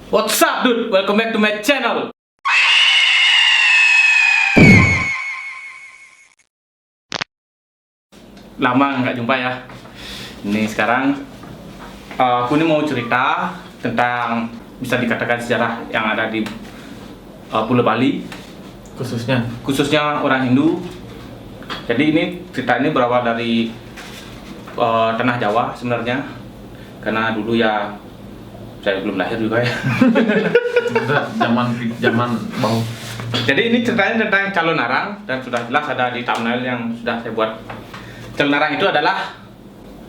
What's up, dude? Welcome back to my channel. Lama nggak jumpa ya. Ini sekarang aku ini mau cerita tentang bisa dikatakan sejarah yang ada di Pulau Bali, khususnya orang Hindu. Jadi ini cerita ini berawal dari tanah Jawa sebenarnya, karena dulu ya saya belum lahir juga ya. zaman bau. Jadi ini ceritanya tentang calon arang dan sudah jelas ada di thumbnail yang sudah saya buat. Calon arang itu adalah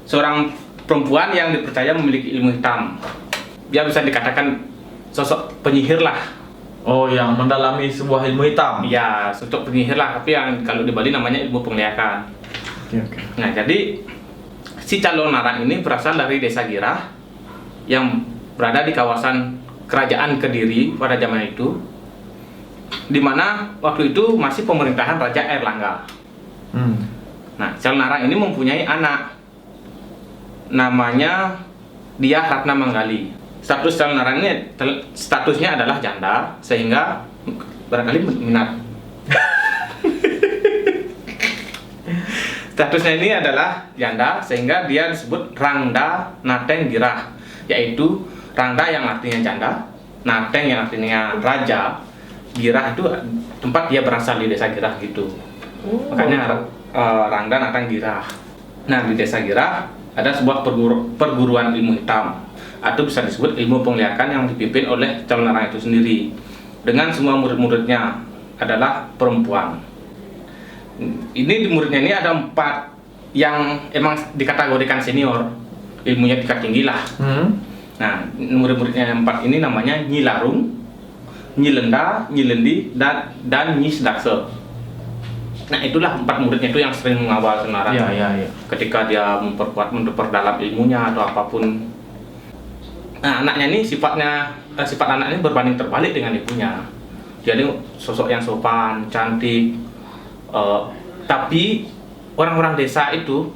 seorang perempuan yang dipercaya memiliki ilmu hitam. Dia bisa dikatakan sosok penyihir lah. Oh, yang mendalami sebuah ilmu hitam. Iya, sosok penyihir lah, tapi yang kalau di Bali namanya ilmu penglihakan. Oke. Nah, jadi si calon arang ini berasal dari desa Girah yang berada di kawasan kerajaan Kediri pada zaman itu, di mana waktu itu masih pemerintahan Raja Airlangga. Nah, calon arang ini mempunyai anak, namanya dia Ratna Manggali. Status calon arang ini statusnya adalah janda, sehingga barangkali minat. Statusnya ini adalah janda sehingga dia disebut Rangda Nateng Girah, yaitu Rangda yang artinya janda, Nateng yang artinya raja, Girah itu tempat dia berasal di desa Girah gitu. Makanya Rangda Nateng Girah. Nah, di desa Girah ada sebuah perguruan ilmu hitam, atau bisa disebut ilmu penglihakan, yang dipimpin oleh calon arang itu sendiri, dengan semua murid-muridnya adalah perempuan. Ini di muridnya ini ada 4 yang emang dikategorikan senior, ilmunya tingkat tinggi lah. Nah, murid-muridnya yang 4 ini namanya Nyi Larung, Nyi Lenda, Nyi Lendi, dan Nyi Sedakse. Nah, itulah 4 muridnya itu yang sering mengawal calon arang. Iya. Ketika dia memperdalam ilmunya atau apapun. Nah, anaknya ini sifat anaknya berbanding terbalik dengan ibunya. Dia ini sosok yang sopan, cantik, tapi orang-orang desa itu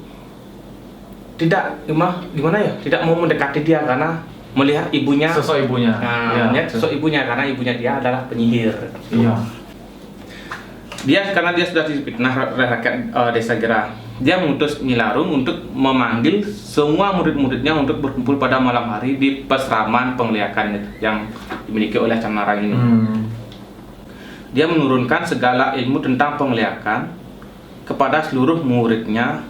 tidak tidak mau mendekati dia karena melihat ibunya, Sosok ibunya. melihat sosok ibunya, karena ibunya dia adalah penyihir. Iya. Karena dia sudah difitnah oleh rakyat desa Girah, dia mengutus Nyi Larung untuk memanggil semua murid-muridnya untuk berkumpul pada malam hari di pesraman penglihakan yang dimiliki oleh calon arang ini. Dia menurunkan segala ilmu tentang penglihakan kepada seluruh muridnya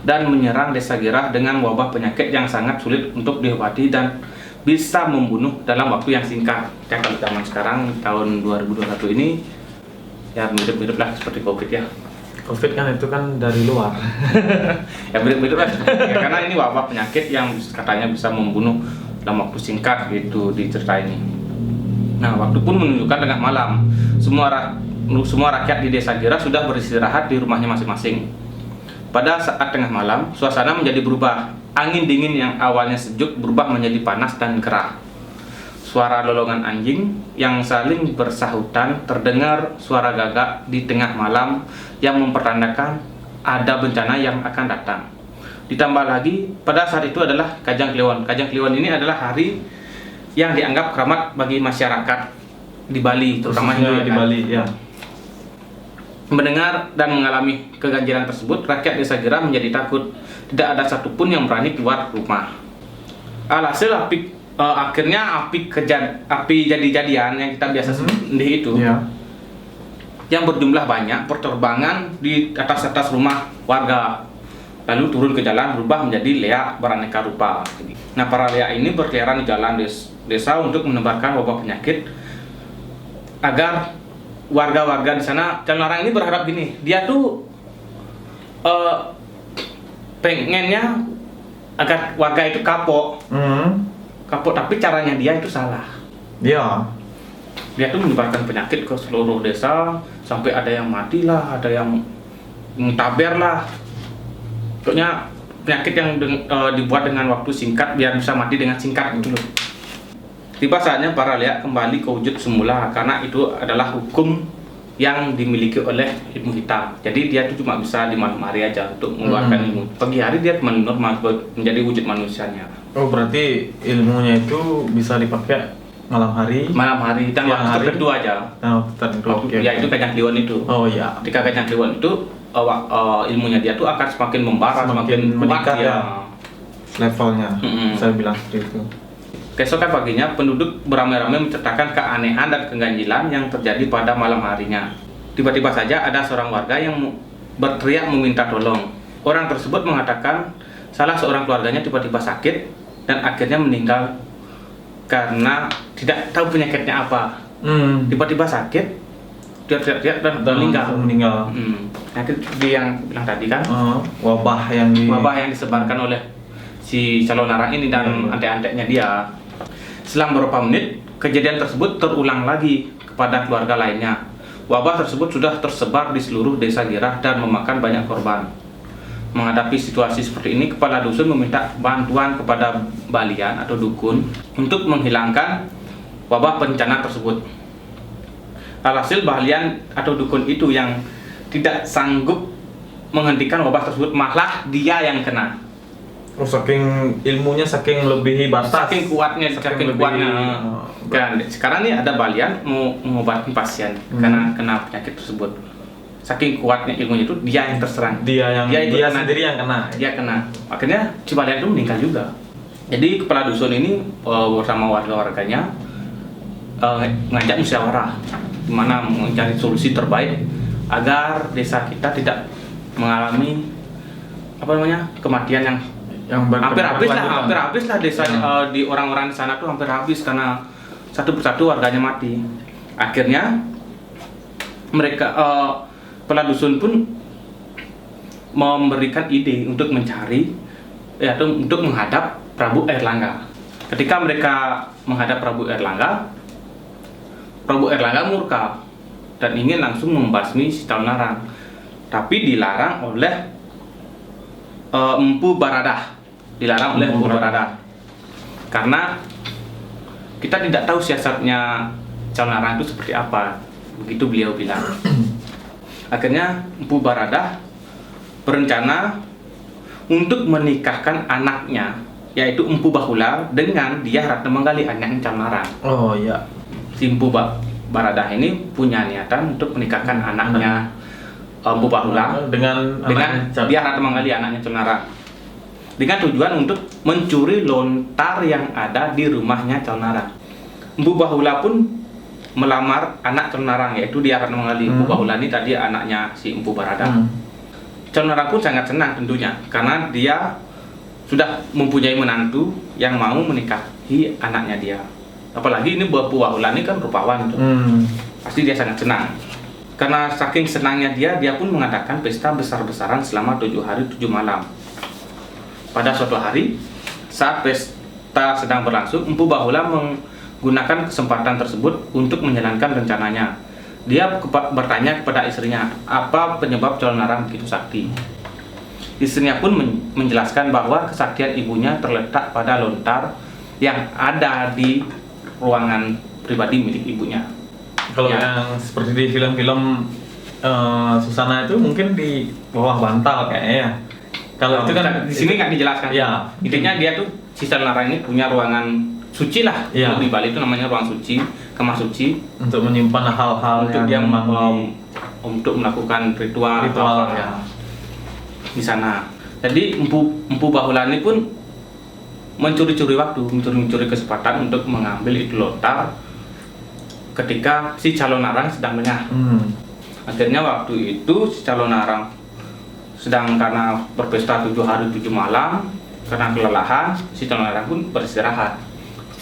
dan menyerang desa Girah dengan wabah penyakit yang sangat sulit untuk diobati dan bisa membunuh dalam waktu yang singkat. Ya, kalau zaman sekarang tahun 2021 ini ya mirip-mirip lah seperti COVID ya. Covid kan itu kan dari luar. Ya mirip-mirip lah ya, karena ini wabah penyakit yang katanya bisa membunuh dalam waktu singkat gitu di cerita ini. Nah, waktu pun menunjukkan tengah malam. Semua rakyat di desa Girah sudah beristirahat di rumahnya masing-masing. Pada saat tengah malam, suasana menjadi berubah. Angin dingin yang awalnya sejuk berubah menjadi panas dan gerah. Suara lolongan anjing yang saling bersahutan terdengar suara gagak di tengah malam yang mempertandakan ada bencana yang akan datang. Ditambah lagi, pada saat itu adalah Kajang Kliwon. Kajang Kliwon ini adalah hari yang dianggap keramat bagi masyarakat di Bali, terutama Hindu di Bali, ya. Mendengar dan mengalami keganjilan tersebut, rakyat desa Girah menjadi takut. Tidak ada satupun yang berani keluar rumah. Alhasil akhirnya api jadi-jadian yang kita biasa sebut itu, yang berjumlah banyak, berterbangan di atas rumah warga, lalu turun ke jalan berubah menjadi leak beraneka rupa. Nah, para leak ini berkeliaran di jalan desa untuk menebarkan wabah penyakit agar warga-warga di sana. Calon arang ini berharap gini, dia tuh pengennya agar warga itu kapok, tapi caranya dia itu salah. Iya. Dia tuh menyebarkan penyakit ke seluruh desa, sampai ada yang mati lah, ada yang taber lah. Pokoknya penyakit yang dibuat dengan waktu singkat biar bisa mati dengan singkat gitu loh. Tiba saatnya para leak kembali ke wujud semula, karena itu adalah hukum yang dimiliki oleh ilmu hitam. Jadi dia itu cuma bisa di malam hari aja untuk mengeluarkan ilmu. Pagi hari dia normal menjadi wujud manusianya. Oh, berarti ilmunya itu bisa dipakai malam hari. malam hari dan Siang waktu hari. tertentu aja. Oh, tertentu. Oke. Ya itu Kajang Kliwon itu. Oh iya. Ketika Kajang Kliwon itu ilmunya dia tuh akan semakin membara, Semakin semakin meningkat kuat ya. Levelnya. Mm-mm. Saya bilang seperti itu. Keesokan paginya, penduduk beramai-ramai menceritakan keanehan dan keganjilan yang terjadi pada malam harinya. Tiba-tiba saja ada seorang warga yang berteriak meminta tolong. Orang tersebut mengatakan salah seorang keluarganya tiba-tiba sakit dan akhirnya meninggal karena tidak tahu penyakitnya apa. Tiba-tiba sakit, dia teriak-teriak dan meninggal. Langsung meninggal. Penyakit yang bilang tadi kan, Wabah yang wabah yang disebarkan oleh si calon arang ini dan Iya. antek-anteknya dia. Selang beberapa menit, kejadian tersebut terulang lagi kepada keluarga lainnya. Wabah tersebut sudah tersebar di seluruh desa Girah dan memakan banyak korban. Menghadapi situasi seperti ini, kepala dusun meminta bantuan kepada balian atau dukun untuk menghilangkan wabah bencana tersebut. Alhasil balian atau dukun itu yang tidak sanggup menghentikan wabah tersebut, malah dia yang kena. Oh, saking ilmunya saking melebihi batas. Saking kuatnya, saking kuatnya. Kan sekarang nih ada balian mau mengobati pasien karena kena penyakit tersebut. Saking kuatnya ilmunya itu, dia yang terserang. Dia itu kena. sendiri yang kena. Dia kena. Akhirnya si balian itu meninggal juga. Jadi kepala dusun ini bersama warga-warganya ngajak musyawarah, dimana mencari solusi terbaik agar desa kita tidak mengalami kematian yang hampir habis lah desa di orang-orang di sana tuh hampir habis karena satu persatu warganya mati. Akhirnya mereka kepala dusun pun memberikan ide untuk mencari untuk menghadap Prabu Airlangga. Ketika mereka menghadap Prabu Airlangga murka dan ingin langsung membasmi si calon arang, tapi dilarang oleh Empu Baradah. Karena kita tidak tahu siasatnya calon arang itu seperti apa, begitu beliau bilang. Akhirnya Empu Baradah berencana untuk menikahkan anaknya, yaitu Empu Bahula, dengan Diah Ratna Manggali, anaknya calon arang. Oh iya. Si Empu Baradah ini punya niatan untuk menikahkan anaknya Empu Bahula dengan Diah Ratna Manggali, anaknya calon arang, dengan tujuan untuk mencuri lontar yang ada di rumahnya calon arang. Empu Bahula pun melamar anak calon arang, yaitu Diah Ratna Manggali. Empu Bahula ini tadi anaknya si Empu Baradah. Calon arang pun sangat senang tentunya, karena dia sudah mempunyai menantu yang mau menikahi anaknya dia. Apalagi ini Empu Bahula ini kan rupawan tuh. Pasti dia sangat senang. Karena saking senangnya dia pun mengadakan pesta besar-besaran selama 7 hari 7 malam. Pada suatu hari, saat pesta sedang berlangsung, Empu Bahula menggunakan kesempatan tersebut untuk menjalankan rencananya. Dia bertanya kepada istrinya, apa penyebab calon arang begitu sakti. Istrinya pun menjelaskan bahwa kesaktian ibunya terletak pada lontar yang ada di ruangan pribadi milik ibunya. Kalau yang seperti di film-film Susana itu mungkin di bawah bantal kayaknya ya. Kalau itu kan di sini nggak dijelaskan. Ya. Intinya dia tuh si calon arang ini punya ruangan suci lah. Ya. Di Bali itu namanya ruang suci, kamar suci, untuk menyimpan hal-hal untuk yang dia memang untuk melakukan ritual ya. di sana. Jadi Empu Bahula ini pun mencuri-curi waktu, mencuri kesempatan untuk mengambil itu lontar ketika si calon arang sedang lengah. Akhirnya waktu itu si calon arang sedang karena berpesta 7 hari 7 malam, karena kelelahan, si calon arang pun beristirahat.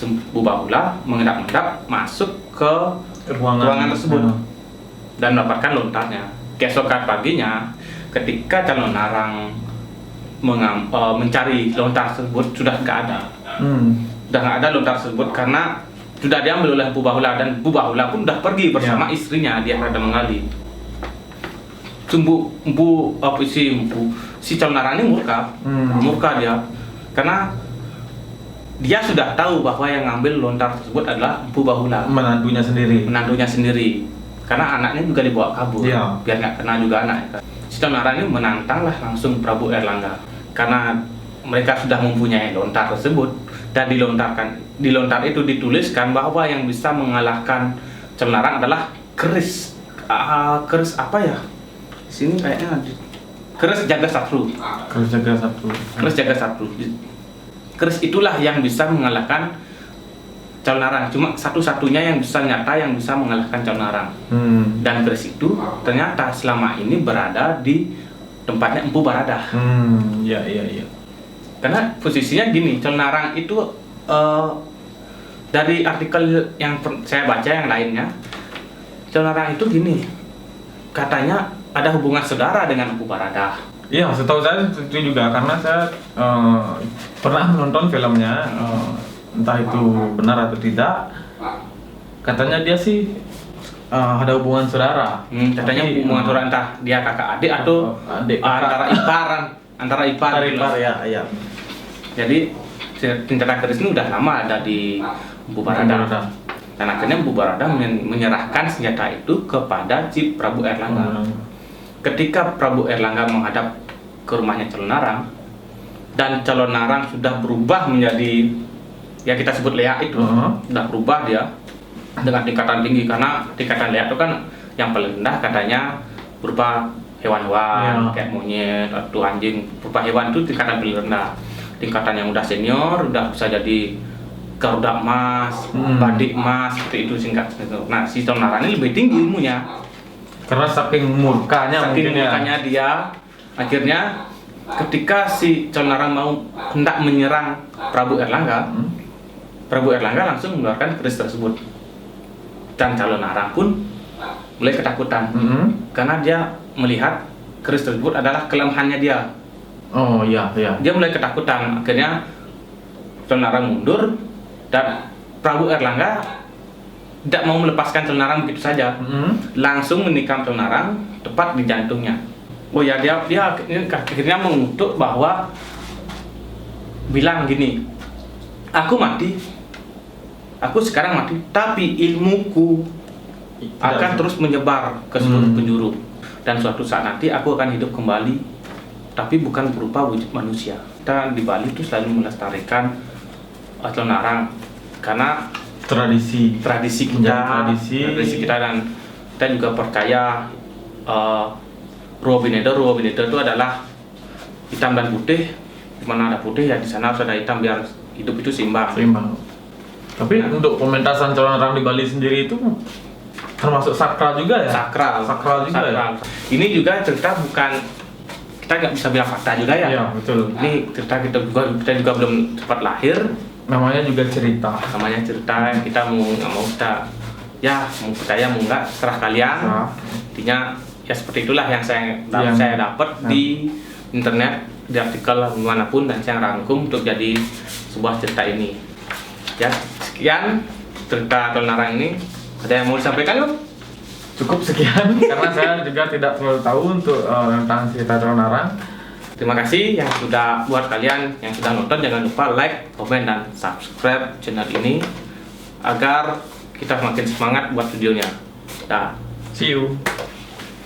Empu Bahula mengendap-endap masuk ke ruangan tersebut dan mendapatkan lontarnya. Keesokan paginya, ketika calon arang mencari lontar tersebut, sudah nggak ada. Sudah nggak ada lontar tersebut karena sudah diambil oleh Empu Bahula, dan Empu Bahula pun sudah pergi bersama istrinya Diah Ratna Manggali. Si calon arang ini murka dia karena dia sudah tahu bahwa yang ngambil lontar tersebut adalah Empu Bahula, menantunya sendiri, karena anaknya juga dibawa kabur biar nggak kena juga anaknya. Si calon arang ini menantanglah langsung Prabu Airlangga karena mereka sudah mempunyai lontar tersebut. dan dilontar itu dituliskan bahwa yang bisa mengalahkan Colonarang adalah keris. Keris apa ya? Di sini kayaknya keris Jagasatru. Keris Jagasatru. Keris Jagasatru. Keris itulah yang bisa mengalahkan Colonarang. Cuma satu-satunya yang bisa nyata yang bisa mengalahkan Colonarang. Dan keris itu ternyata selama ini berada di tempatnya Empu Baradah. Iya. Karena posisinya gini, Colonarang itu dari artikel yang saya baca yang lainnya, Colonarang itu gini, katanya ada hubungan saudara dengan Empu Baradah. Iya, setahu saya itu juga karena saya pernah menonton filmnya, entah itu benar atau tidak. Katanya dia sih ada hubungan saudara. Katanya Tapi, hubungan saudara, entah dia kakak adik atau adik antara ipar. ya. Jadi senjata keris ini udah lama ada di Empu Baradah. Dan akhirnya Empu Baradah menyerahkan senjata itu kepada si Prabu Erlangga. Ketika Prabu Erlangga menghadap ke rumahnya Colonarang dan Colonarang sudah berubah menjadi ya kita sebut leak itu, sudah berubah dia dengan tingkatan tinggi, karena tingkatan leak itu kan yang paling rendah katanya berupa hewan-hewan kayak monyet atau anjing, berupa hewan itu tingkatan paling rendah. Tingkatan yang udah senior udah bisa jadi Garuda emas, Badik emas, seperti itu singkat itu. Nah, si Colonarang ini lebih tinggi ilmunya. Karena saking murkanya dia, akhirnya ketika si Colonarang mau hendak menyerang Prabu Erlangga, Prabu Erlangga langsung mengeluarkan keris tersebut. Dan Colonarang pun mulai ketakutan karena dia melihat keris tersebut adalah kelemahannya dia. Oh iya. Dia mulai ketakutan. Akhirnya Colonarang mundur dan Prabu Erlangga tidak mau melepaskan Colonarang begitu saja. Langsung menikam Colonarang tepat di jantungnya. Oh ya, dia akhirnya mengutuk bahwa bilang gini, aku sekarang mati, tapi ilmuku akan terus menyebar ke seluruh penjuru, dan suatu saat nanti aku akan hidup kembali, tapi bukan berupa wujud manusia. Kita di Bali itu selalu melestarikan Colonarang karena tradisi kita, dan kita juga percaya Ruo Bineder itu adalah hitam dan putih. Di mana ada putih ya di sana harus ada hitam biar hidup itu seimbang. Tapi untuk pementasan Colonarang di Bali sendiri itu termasuk sakral juga ya? Sakral juga. Ya? Ini juga cerita bukan, kita nggak bisa bilang fakta juga ya. Iya, betul. Ini cerita kita juga belum cepat lahir. Namanya juga cerita. Kita nggak mau kita ya mau percaya mau nggak serah kalian. Intinya ya seperti itulah yang saya dapat di internet, di artikel manapun, dan saya rangkum untuk jadi sebuah cerita ini. Ya, sekian cerita Colonarang ini. Ada yang mau disampaikan yuk? Cukup sekian karena saya juga tidak terlalu tahu untuk tentang cerita Colonarang. Terima kasih yang sudah, buat kalian yang sudah nonton, jangan lupa like, komen, dan subscribe channel ini agar kita semakin semangat buat videonya. Dah. See you.